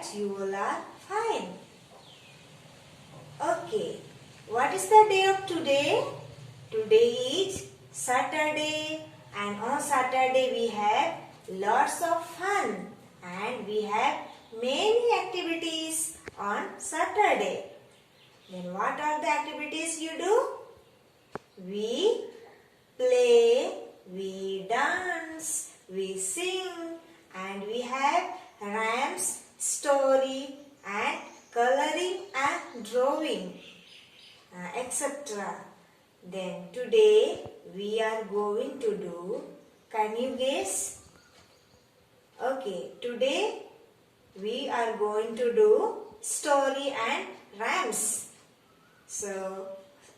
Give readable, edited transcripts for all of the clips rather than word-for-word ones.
that you all are fine. Okay, what is the day of today? Today is Saturday, and on Saturday we have lots of fun and we have many activities on Saturday. Then what are the activities you do? We play, we dance, we sing, and we have rhymes, story and coloring and drawing, etc. Then today we are going to do, can you guess? Okay, today we are going to do story and rhymes. So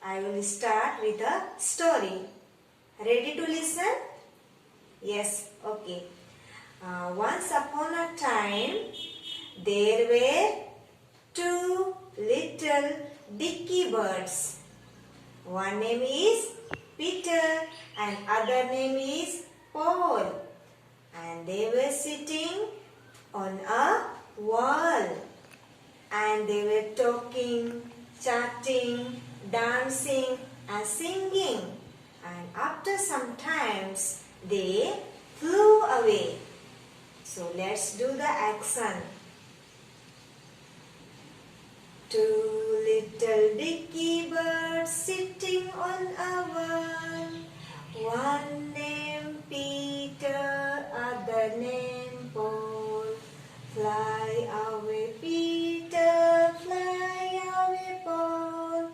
I will start with a story. Ready to listen? Yes, okay. Once upon a time, there were two little Ducky Birds. One name is Peter and other name is Paul. And they were sitting on a wall. And they were talking, chatting, dancing and singing. And after some times, they flew away. So let's do the action. Two little Ducky Birds sitting on a wall. One named Peter, other named Paul. Fly away, Peter, fly away, Paul.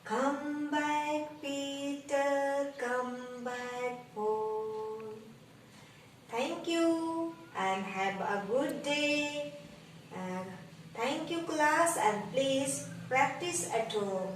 Come back, Peter, come back, Paul. Thank you and have a good day. Thank you class, and please practice at home.